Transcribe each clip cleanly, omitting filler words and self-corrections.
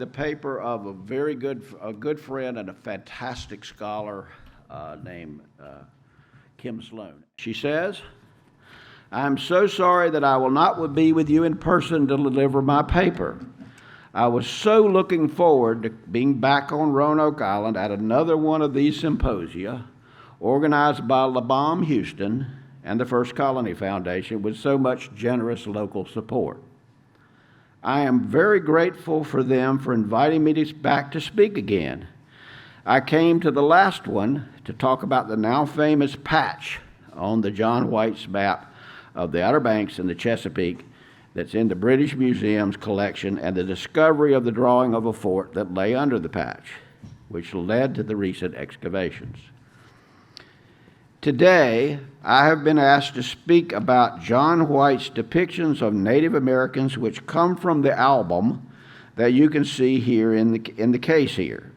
the paper of a good friend and a fantastic scholar named Kim Sloan. She says, "I'm so sorry that I will not be with you in person to deliver my paper. I was so looking forward to being back on Roanoke Island at another one of these symposia organized by LaBom Houston and the First Colony Foundation with so much generous local support. I am very grateful for them for inviting me back to speak again. I came to the last one to talk about the now famous patch on the John White's map of the Outer Banks and the Chesapeake that's in the British Museum's collection, and the discovery of the drawing of a fort that lay under the patch, which led to the recent excavations. Today, I have been asked to speak about John White's depictions of Native Americans, which come from the album that you can see here in the case here.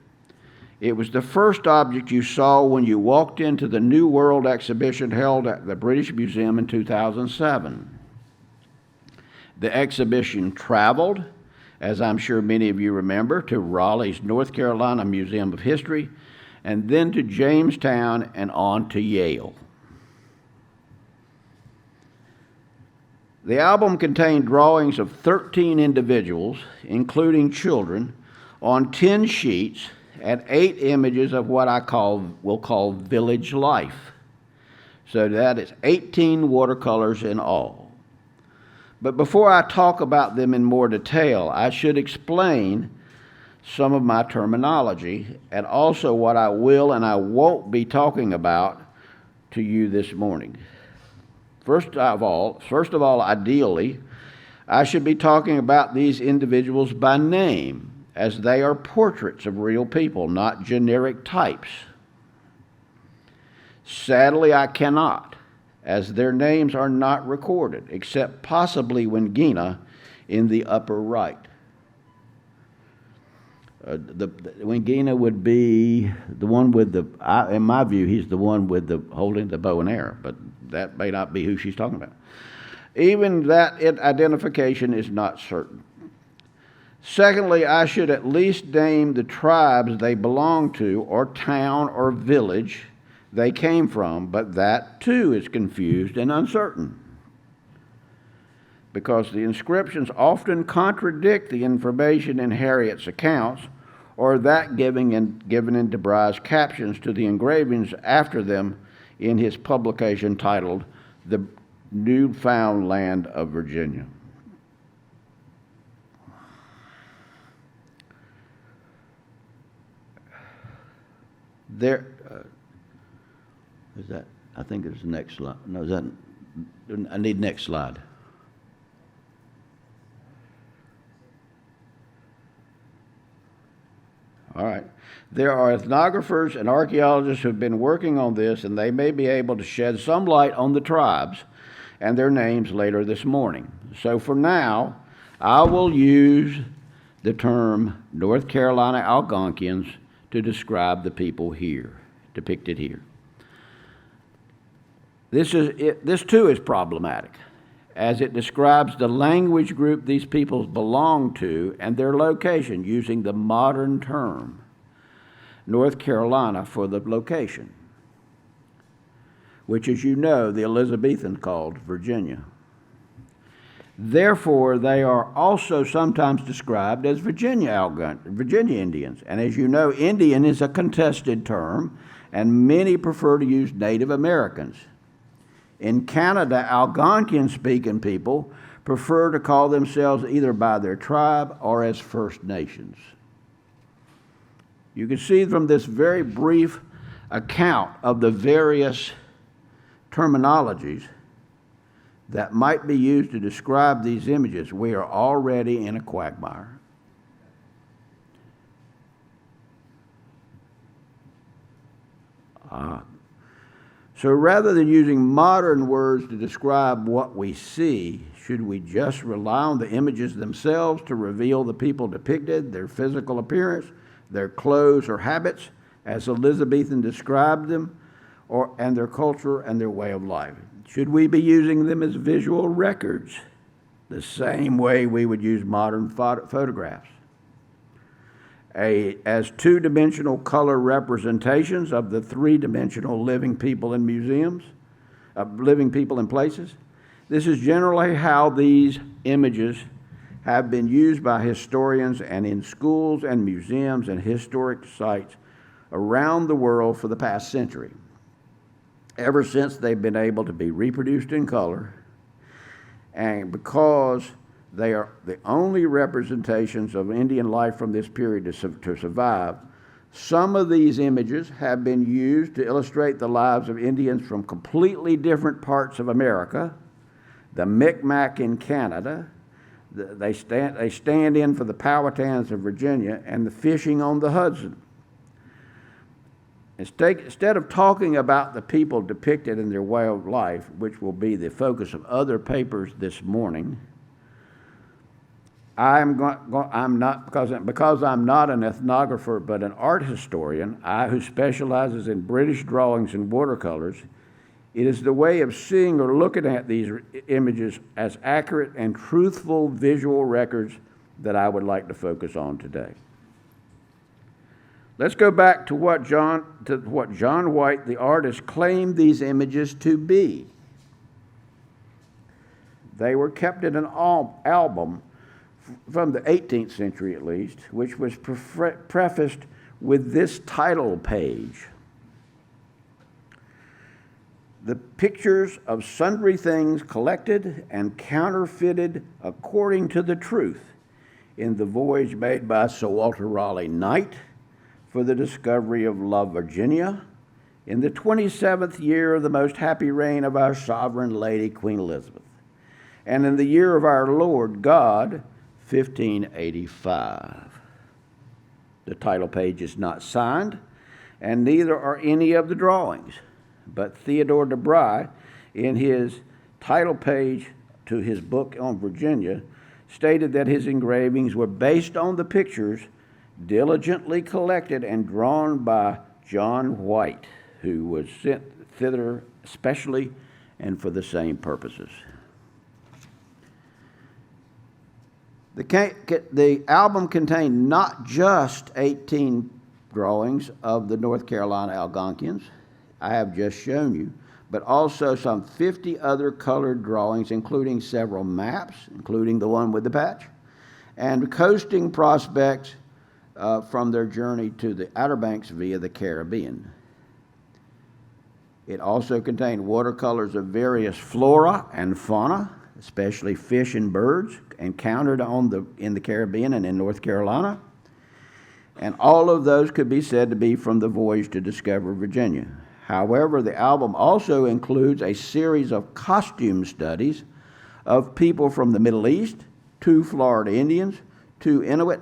It was the first object you saw when you walked into the New World exhibition held at the British Museum in 2007. The exhibition traveled, as I'm sure many of you remember, to Raleigh's North Carolina Museum of History, and then to Jamestown and on to Yale. The album contained drawings of 13 individuals, including children, on 10 sheets and 8 images of what we'll call village life. So that is 18 watercolors in all. But before I talk about them in more detail, I should explain some of my terminology and also what I will and I won't be talking about to you this morning. First of all, ideally, I should be talking about these individuals by name, as they are portraits of real people, not generic types. Sadly, I cannot, as their names are not recorded, except possibly Wingina in the upper right. Wingina would be the one with in my view, he's the one with holding the bow and arrow, but that may not be who she's talking about. Even that identification is not certain. Secondly, I should at least name the tribes they belong to, or town or village they came from, but that too is confused and uncertain, because the inscriptions often contradict the information in Harriot's accounts or that given in DeBry's captions to the engravings after them in his publication titled The Newfound Land of Virginia. Is that, I think it's the next slide. No, is that, I need next slide. All right. There are ethnographers and archaeologists who have been working on this, and they may be able to shed some light on the tribes and their names later this morning. So for now, I will use the term North Carolina Algonquians to describe the people here, depicted here. This too is problematic, as it describes the language group these peoples belong to and their location, using the modern term North Carolina for the location, which, as you know, the Elizabethans called Virginia. Therefore, they are also sometimes described as Virginia Indians. And as you know, Indian is a contested term, and many prefer to use Native Americans. In Canada, Algonquian-speaking people prefer to call themselves either by their tribe or as First Nations. You can see from this very brief account of the various terminologies that might be used to describe these images, we are already in a quagmire. So rather than using modern words to describe what we see, should we just rely on the images themselves to reveal the people depicted, their physical appearance, their clothes or habits, as Elizabethan described them, and their culture and their way of life? Should we be using them as visual records, the same way we would use modern photographs? as two-dimensional color representations of the three-dimensional living people in museums, living people in places. This is generally how these images have been used by historians and in schools and museums and historic sites around the world for the past century, ever since they've been able to be reproduced in color, and because they are the only representations of Indian life from this period to survive. Some of these images have been used to illustrate the lives of Indians from completely different parts of America, the Micmac in Canada, they stand in for the Powhatans of Virginia, and the fishing on the Hudson. Instead of talking about the people depicted in their way of life, which will be the focus of other papers this morning, because I'm not an ethnographer but an art historian, who specializes in British drawings and watercolors, it is the way of seeing or looking at these images as accurate and truthful visual records that I would like to focus on today. Let's go back to what John White, the artist, claimed these images to be. They were kept in an album from the 18th century at least, which was prefaced with this title page. The pictures of sundry things collected and counterfeited according to the truth in the voyage made by Sir Walter Raleigh, Knight, for the discovery of La Virginia in the 27th year of the most happy reign of our sovereign lady, Queen Elizabeth, and in the year of our Lord God, 1585. The title page is not signed, and neither are any of the drawings, but Theodore de Bry, in his title page to his book on Virginia, stated that his engravings were based on the pictures diligently collected and drawn by John White, who was sent thither especially and for the same purposes. The album contained not just 18 drawings of the North Carolina Algonquians I have just shown you, but also some 50 other colored drawings, including several maps, including the one with the patch, and coasting prospects from their journey to the Outer Banks via the Caribbean. It also contained watercolors of various flora and fauna, especially fish and birds, encountered in the Caribbean and in North Carolina. And all of those could be said to be from the voyage to discover Virginia. However, the album also includes a series of costume studies of people from the Middle East, 2 Florida Indians, 2 Inuit,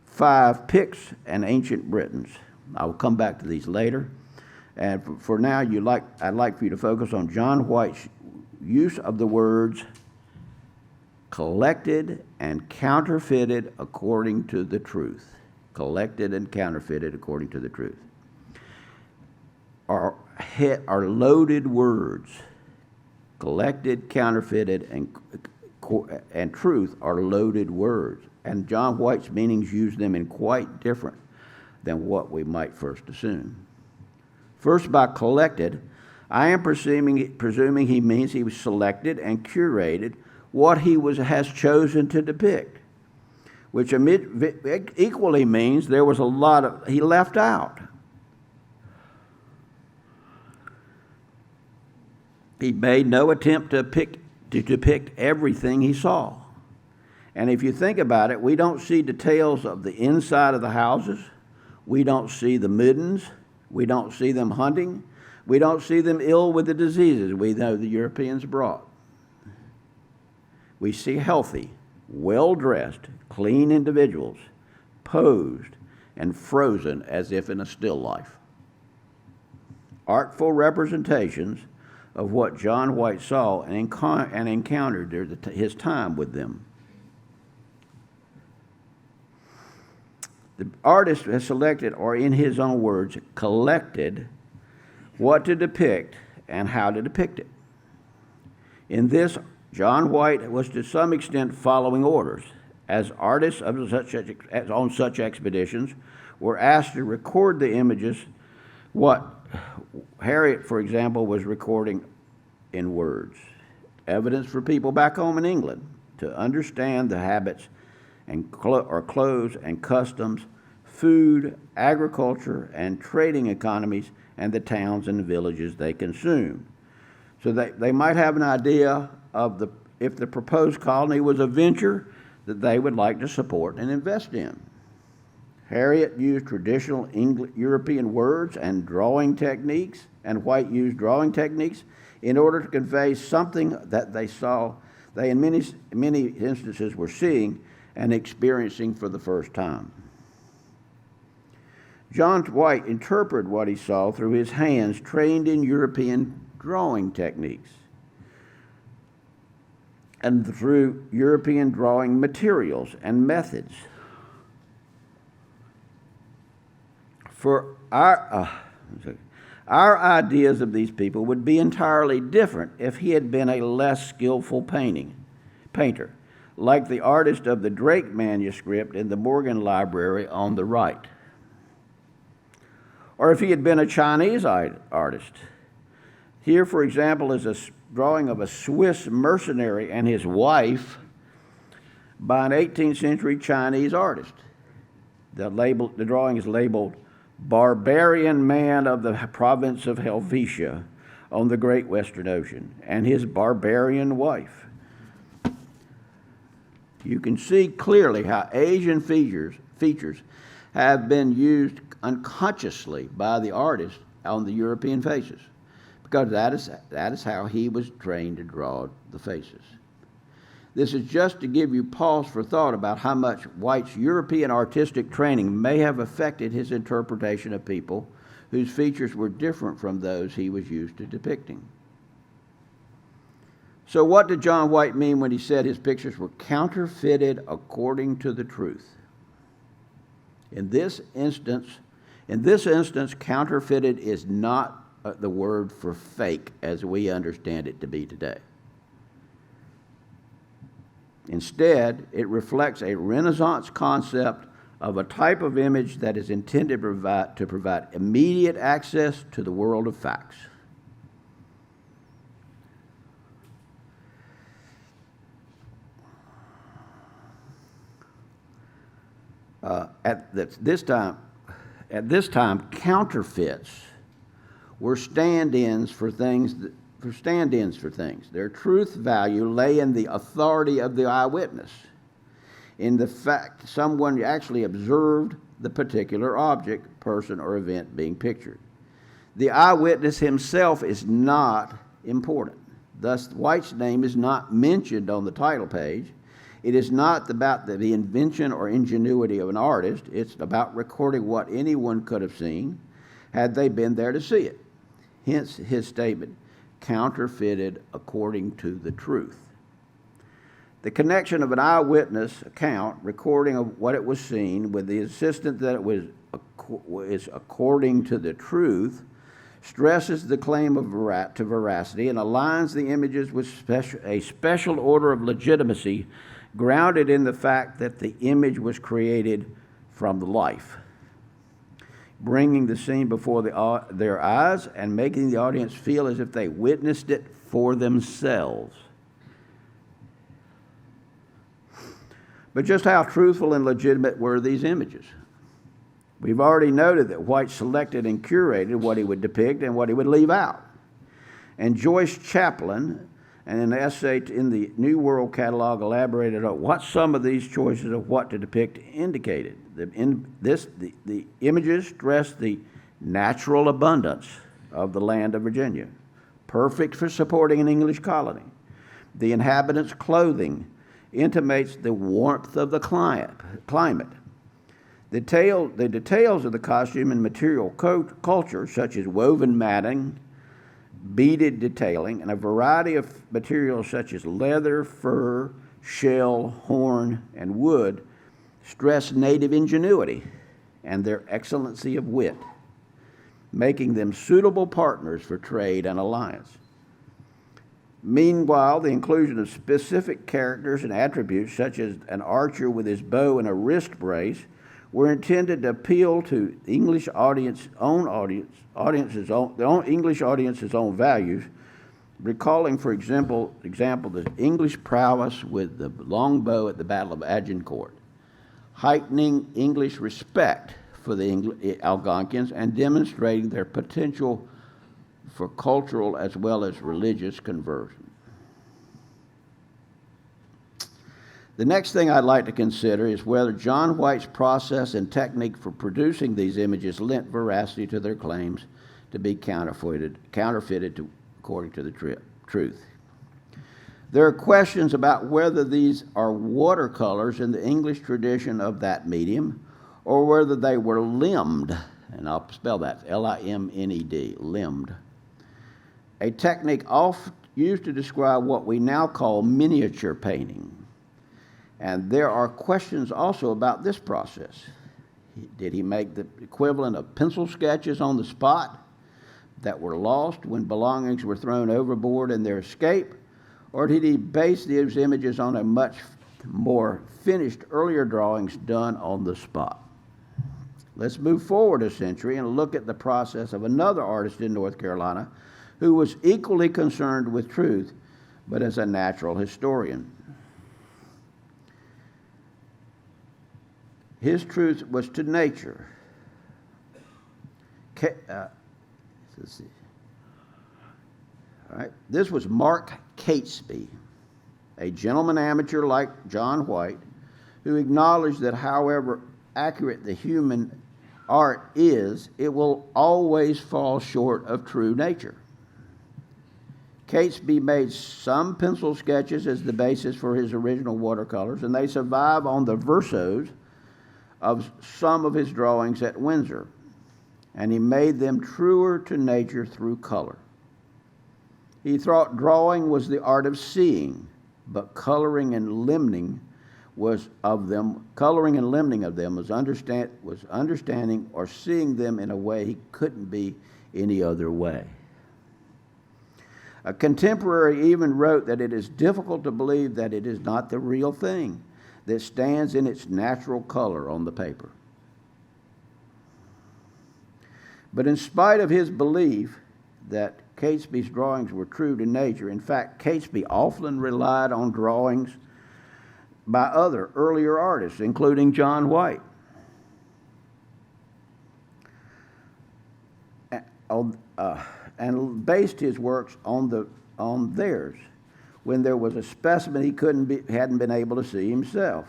5 Picts, and ancient Britons. I will come back to these later. And for now, I'd like for you to focus on John White's use of the words collected and counterfeited according to the truth. Collected and counterfeited according to the truth. Are loaded words. Collected, counterfeited, and truth are loaded words. And John White's meanings use them in quite different than what we might first assume. First, by collected, I am presuming he means he was selected and curated what he has chosen to depict, which equally means there was a lot he left out. He made no attempt to depict everything he saw. And if you think about it, we don't see details of the inside of the houses. We don't see the middens. We don't see them hunting. We don't see them ill with the diseases we know the Europeans brought. We see healthy, well-dressed, clean individuals, posed and frozen as if in a still life. Artful representations of what John White saw and encountered during his time with them. The artist has selected, or in his own words, collected what to depict and how to depict it. In this, John White was to some extent following orders. As artists on such expeditions, were asked to record the images, what Harriot, for example, was recording in words. Evidence for people back home in England to understand the habits and clothes and customs, food, agriculture, and trading economies, and the towns and the villages they consumed. So they might have an idea of if the proposed colony was a venture that they would like to support and invest in. Harriot used traditional European words and drawing techniques, and White used drawing techniques in order to convey something that they in many instances were seeing and experiencing for the first time. John White interpreted what he saw through his hands trained in European drawing techniques and through European drawing materials and methods. For our ideas of these people would be entirely different if he had been a less skillful painter, like the artist of the Drake manuscript in the Morgan Library on the right. Or if he had been a Chinese artist. Here, for example, is a drawing of a Swiss mercenary and his wife by an 18th century Chinese artist. The drawing is labeled "Barbarian Man of the Province of Helvetia on the Great Western Ocean, and his barbarian wife." You can see clearly how Asian features have been used unconsciously by the artist on the European faces, because that is how he was trained to draw the faces. This is just to give you pause for thought about how much White's European artistic training may have affected his interpretation of people whose features were different from those he was used to depicting. So what did John White mean when he said his pictures were counterfeited according to the truth? In this instance, counterfeited is not the word for fake as we understand it to be today. Instead, it reflects a Renaissance concept of a type of image that is intended to provide immediate access to the world of facts. At this time, counterfeits were stand-ins for things. Their truth value lay in the authority of the eyewitness, in the fact someone actually observed the particular object, person, or event being pictured. The eyewitness himself is not important. Thus, White's name is not mentioned on the title page. It is not about the invention or ingenuity of an artist. It's about recording what anyone could have seen had they been there to see it. Hence his statement, counterfeited according to the truth. The connection of an eyewitness account recording of what it was seen with the insistence that it is according to the truth stresses the claim of veracity and aligns the images with a special order of legitimacy grounded in the fact that the image was created from the life, bringing the scene before their eyes and making the audience feel as if they witnessed it for themselves. But just how truthful and legitimate were these images? We've already noted that White selected and curated what he would depict and what he would leave out. And Joyce Chaplin, in an essay in the New World Catalog, elaborated on what some of these choices of what to depict indicated. The images stress the natural abundance of the land of Virginia, perfect for supporting an English colony. The inhabitants' clothing intimates the warmth of the climate. The details of the costume and material culture, such as woven matting, beaded detailing, and a variety of materials such as leather, fur, shell, horn, and wood, stress native ingenuity and their excellency of wit, making them suitable partners for trade and alliance. Meanwhile, the inclusion of specific characters and attributes, such as an archer with his bow and a wrist brace, were intended to appeal to English audience's own values, recalling, for example, the English prowess with the longbow at the Battle of Agincourt, heightening English respect for the Algonquins and demonstrating their potential for cultural as well as religious conversion. The next thing I'd like to consider is whether John White's process and technique for producing these images lent veracity to their claims to be counterfeited according to the truth. There are questions about whether these are watercolors in the English tradition of that medium, or whether they were limned, and I'll spell that, L-I-M-N-E-D, limned, a technique often used to describe what we now call miniature painting. And there are questions also about this process. Did he make the equivalent of pencil sketches on the spot that were lost when belongings were thrown overboard in their escape? Or did he base these images on a much more finished earlier drawings done on the spot? Let's move forward a century and look at the process of another artist in North Carolina who was equally concerned with truth, but as a natural historian. His truth was to nature. Let's see. All right. This was Mark Catesby, a gentleman amateur like John White, who acknowledged that however accurate the human art is, it will always fall short of true nature. Catesby made some pencil sketches as the basis for his original watercolors, and they survive on the versos of some of his drawings at Windsor, and he made them truer to nature through color. He thought drawing was the art of seeing, but coloring and limning of them was understanding or seeing them in a way he couldn't be any other way. A contemporary even wrote that it is difficult to believe that it is not the real thing that stands in its natural color on the paper. But in spite of his belief that Catesby's drawings were true to nature, in fact, Catesby often relied on drawings by other earlier artists, including John White. And based his works on theirs, when there was a specimen he hadn't been able to see himself.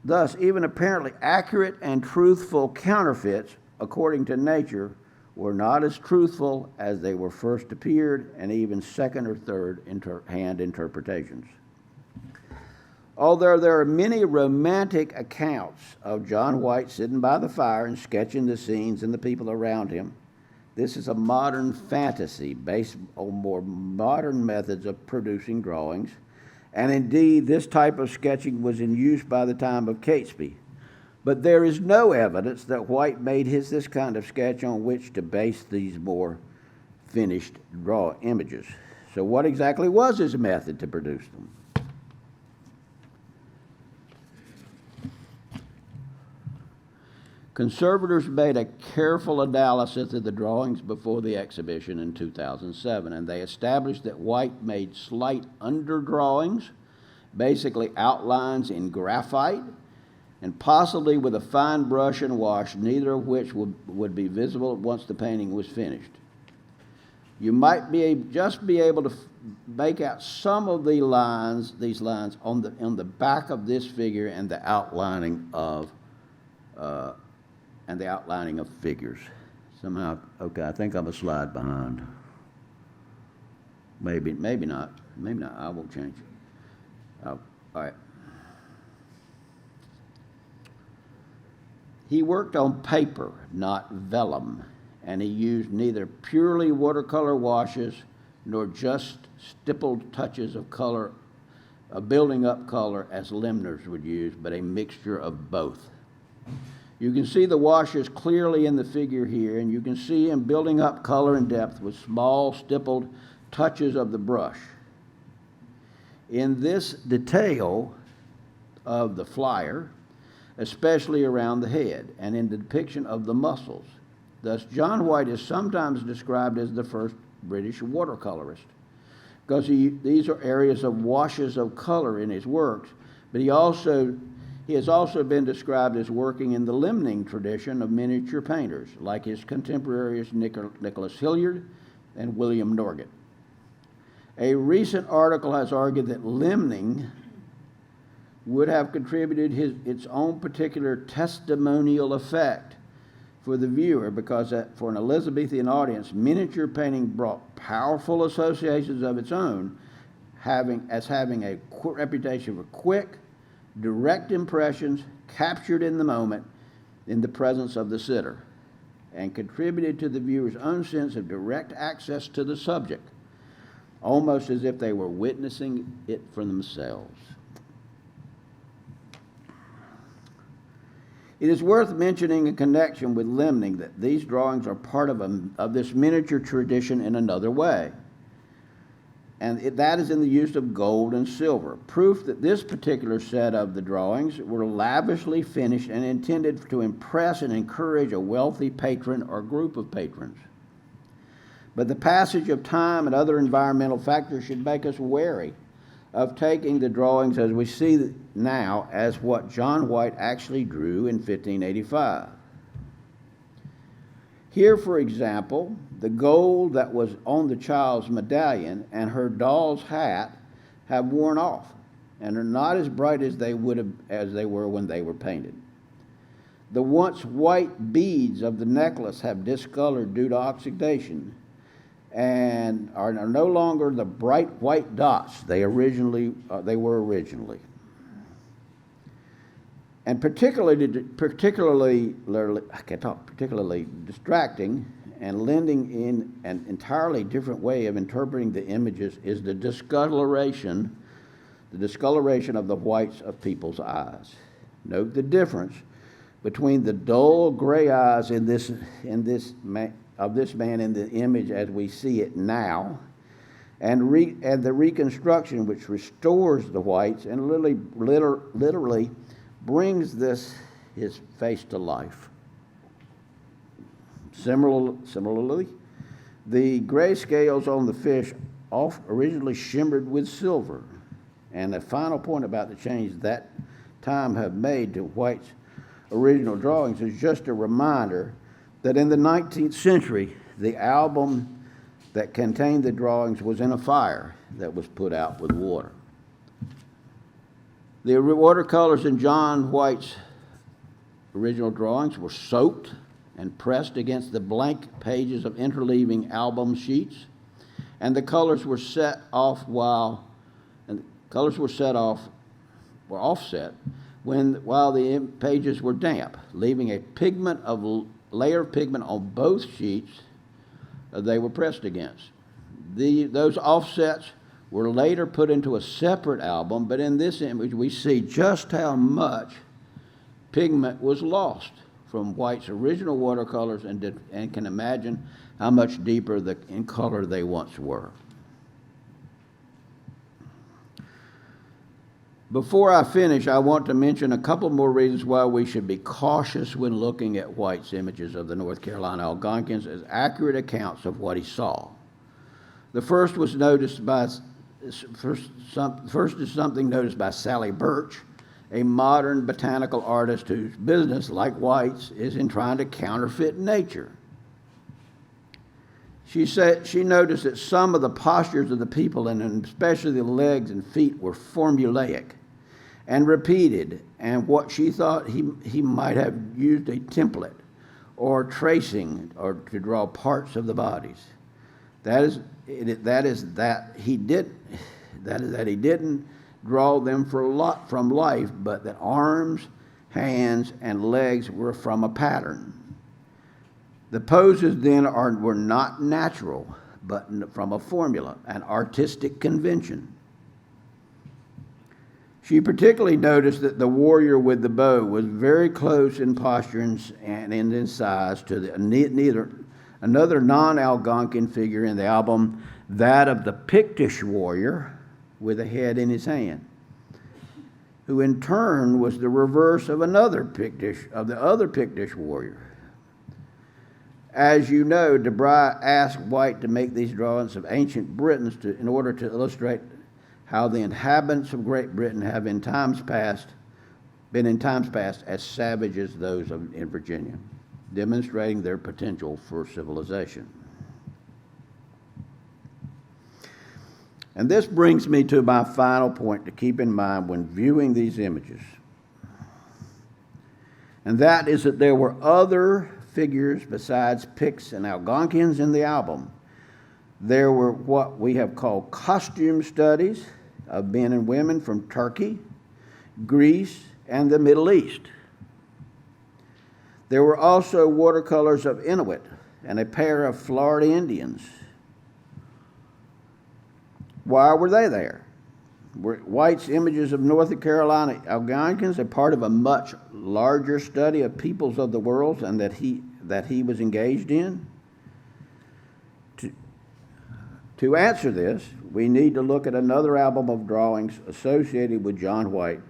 Thus, even apparently accurate and truthful counterfeits, according to nature, were not as truthful as they were first appeared, and even second or third hand interpretations. Although there are many romantic accounts of John White sitting by the fire and sketching the scenes and the people around him, this is a modern fantasy based on more modern methods of producing drawings, and indeed this type of sketching was in use by the time of Catesby. But there is no evidence that White made this kind of sketch on which to base these more finished images. So what exactly was his method to produce them? Conservators made a careful analysis of the drawings before the exhibition in 2007, and they established that White made slight underdrawings, basically outlines in graphite, and possibly with a fine brush and wash, neither of which would be visible once the painting was finished. You might just be able to make out some of these lines on the back of this figure and the outlining of figures. Somehow, okay, I think I'm a slide behind. Maybe not. Maybe not. I won't change it. All right. He worked on paper, not vellum, and he used neither purely watercolor washes nor just stippled touches of color, building up color as limners would use, but a mixture of both. You can see the washes clearly in the figure here, and you can see him building up color and depth with small stippled touches of the brush. In this detail of the flyer, especially around the head, and in the depiction of the muscles. Thus, John White is sometimes described as the first British watercolorist, because these are areas of washes of color in his works, but he has also been described as working in the limning tradition of miniature painters, like his contemporaries Nicholas Hilliard and William Norgate. A recent article has argued that limning would have contributed its own particular testimonial effect for the viewer, because for an Elizabethan audience, miniature painting brought powerful associations of its own, having a reputation for quick, direct impressions captured in the moment in the presence of the sitter, and contributed to the viewer's own sense of direct access to the subject, almost as if they were witnessing it for themselves. It is worth mentioning in connection with limning that these drawings are part of this miniature tradition in another way, and that is in the use of gold and silver, proof that this particular set of the drawings were lavishly finished and intended to impress and encourage a wealthy patron or group of patrons. But the passage of time and other environmental factors should make us wary of taking the drawings as we see now as what John White actually drew in 1585. Here, for example, the gold that was on the child's medallion and her doll's hat have worn off and are not as bright as they were when they were painted. The once white beads of the necklace have discolored due to oxidation and are no longer the bright white dots they were originally. And particularly distracting and lending in an entirely different way of interpreting the images is the discoloration of the whites of people's eyes. Note the difference between the dull gray eyes of this man in the image as we see it now, and the reconstruction which restores the whites and literally brings his face to life. Similarly, the gray scales on the fish originally shimmered with silver. And the final point about the change that time have made to White's original drawings is just a reminder that in the 19th century, the album that contained the drawings was in a fire that was put out with water. The watercolors in John White's original drawings were soaked and pressed against the blank pages of interleaving album sheets, and the colors were offset while the pages were damp, leaving a layer of pigment on both sheets they were pressed against. Those offsets were later put into a separate album, but in this image we see just how much pigment was lost from White's original watercolors and can imagine how much deeper in color they once were. Before I finish, I want to mention a couple more reasons why we should be cautious when looking at White's images of the North Carolina Algonquins as accurate accounts of what he saw. The first is something noticed by Sally Birch, a modern botanical artist whose business, like White's, is in trying to counterfeit nature. She said she noticed that some of the postures of the people, and especially the legs and feet, were formulaic and repeated, and what she thought he might have used a template or tracing or to draw parts of the bodies. That he didn't draw them from life, but that arms, hands, and legs were from a pattern. The poses then were not natural, but from a formula, an artistic convention. She particularly noticed that the warrior with the bow was very close in posture and in size to another non-Algonquin figure in the album, that of the Pictish warrior with a head in his hand. who in turn was the reverse of the other Pictish warrior. As you know, Debray asked White to make these drawings of ancient Britons in order to illustrate how the inhabitants of Great Britain have in times past as savage as those in Virginia, demonstrating their potential for civilization. And this brings me to my final point to keep in mind when viewing these images. And that is that there were other figures besides Picts and Algonquians in the album. There were what we have called costume studies of men and women from Turkey, Greece, and the Middle East. There were also watercolors of Inuit and a pair of Florida-Indians. Why were they there? Were White's images of North Carolina Algonquins a part of a much larger study of peoples of the world and that he was engaged in? To answer this, we need to look at another album of drawings associated with John White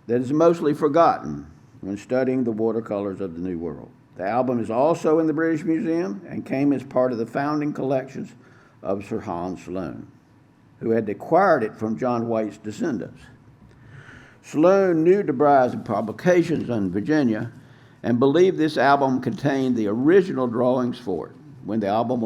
that is mostly forgotten when studying the watercolors of the New World. The album is also in the British Museum and came as part of the founding collections of Sir Hans Sloane, who had acquired it from John White's descendants. Sloane knew Debray's publications in Virginia and believed this album contained the original drawings for it. When the album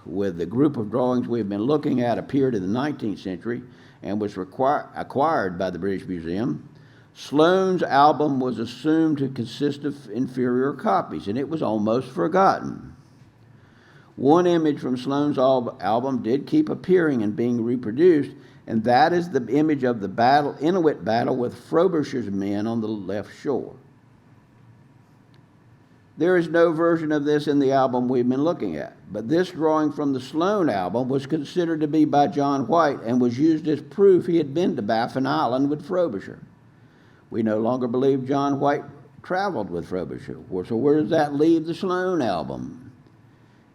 with the group of drawings we've been looking at appeared in the 19th century and was acquired by the British Museum, Sloane's album was assumed to consist of inferior copies, and it was almost forgotten. One image from Sloane's album did keep appearing and being reproduced, and that is the image of the Inuit battle with Frobisher's men on the left shore. There is no version of this in the album we've been looking at, but this drawing from the Sloane album was considered to be by John White and was used as proof he had been to Baffin Island with Frobisher. We no longer believe John White traveled with Frobisher, so where does that leave the Sloane album?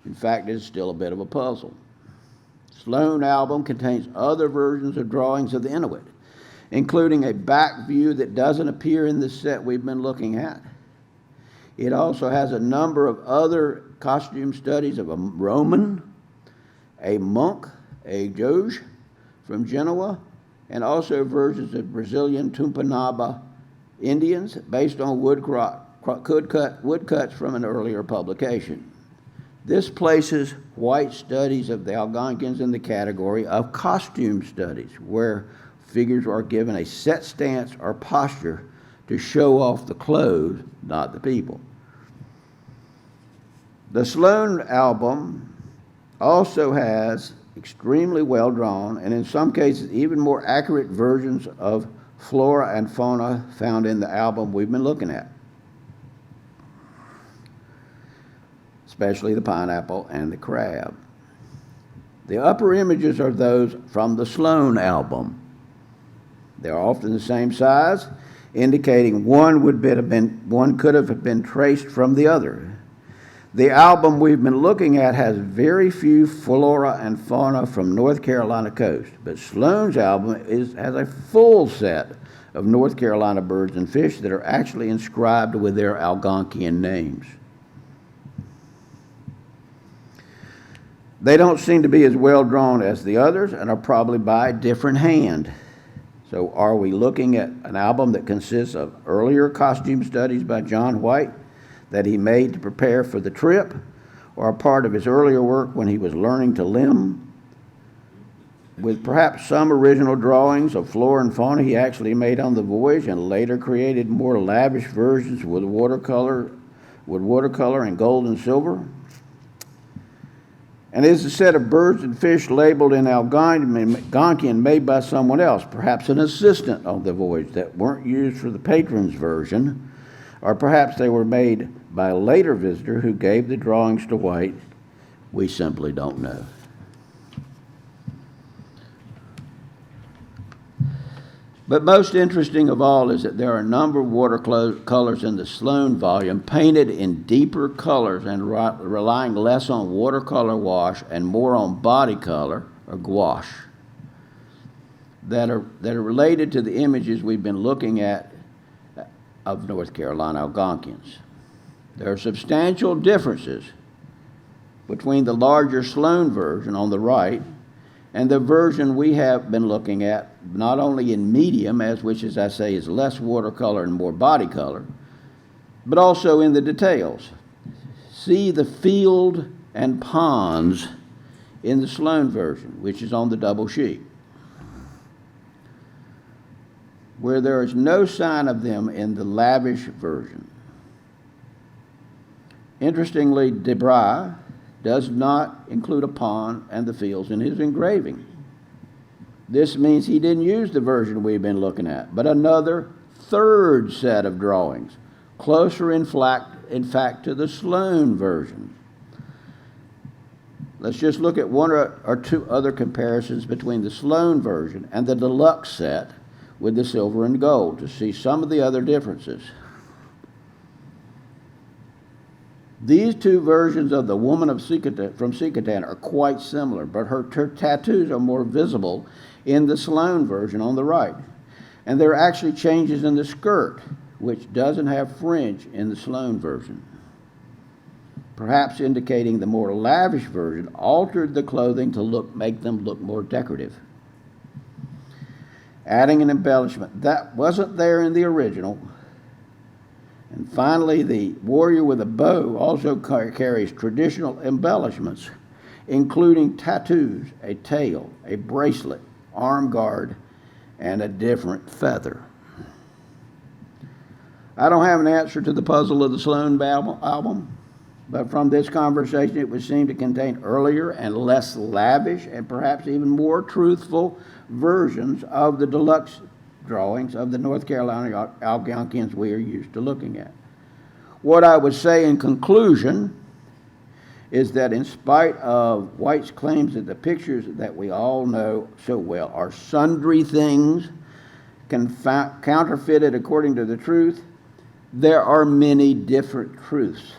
In fact, it's still a bit of a puzzle. Sloane album contains other versions of drawings of the Inuit, including a back view that doesn't appear in the set we've been looking at. It also has a number of other costume studies of a Roman, a monk, a Doge from Genoa, and also versions of Brazilian Tupinamba Indians based on woodcuts from an earlier publication. This places White's studies of the Algonquins in the category of costume studies, where figures are given a set stance or posture to show off the clothes, not the people. The Sloane album also has extremely well drawn, and in some cases even more accurate versions of flora and fauna found in the album we've been looking at, especially the pineapple and the crab. The upper images are those from the Sloane album. They're often the same size, indicating one could have been traced from the other. The album we've been looking at has very few flora and fauna from North Carolina coast, but Sloane's album has a full set of North Carolina birds and fish that are actually inscribed with their Algonquian names. They don't seem to be as well drawn as the others and are probably by a different hand. So are we looking at an album that consists of earlier costume studies by John White that he made to prepare for the trip, or a part of his earlier work when he was learning to limn, with perhaps some original drawings of flora and fauna he actually made on the voyage and later created more lavish versions with watercolor and gold and silver? And is a set of birds and fish labeled in Algonquian made by someone else, perhaps an assistant on the voyage, that weren't used for the patron's version, or perhaps they were made by a later visitor who gave the drawings to White? We simply don't know. But most interesting of all is that there are a number of watercolors in the Sloane volume painted in deeper colors and relying less on watercolor wash and more on body color or gouache. that are related to the images we've been looking at of North Carolina Algonquins. There are substantial differences between the larger Sloan version on the right and the version we have been looking at, not only in medium, which as I say is less watercolor and more body color, but also in the details. See the field and ponds in the Sloan version, which is on the double sheet, where there is no sign of them in the lavish version. Interestingly, Debray does not include a pond and the fields in his engraving. This means he didn't use the version we've been looking at, but another third set of drawings, closer in fact to the Sloan version. Let's just look at one or two other comparisons between the Sloan version and the deluxe set with the silver and gold to see some of the other differences. These two versions of the woman from Sikatan are quite similar, but her tattoos are more visible in the Sloan version on the right. And there are actually changes in the skirt, which doesn't have fringe in the Sloan version, perhaps indicating the more lavish version altered the clothing to make them look more decorative, adding an embellishment that wasn't there in the original. And finally, the warrior with a bow also carries traditional embellishments, including tattoos, a tail, a bracelet, arm guard, and a different feather. I don't have an answer to the puzzle of the Sloan album, but from this conversation it would seem to contain earlier and less lavish and perhaps even more truthful versions of the deluxe drawings of the North Carolina Algonquins we are used to looking at. What I would say in conclusion is that in spite of White's claims that the pictures that we all know so well are sundry things counterfeited according to the truth, there are many different truths,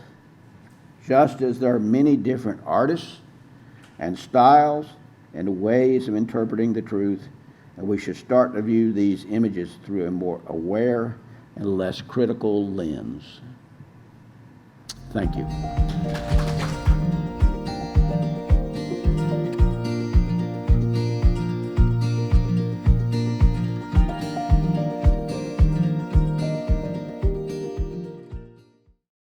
just as there are many different artists and styles and ways of interpreting the truth. And we should start to view these images through a more aware and less critical lens. Thank you.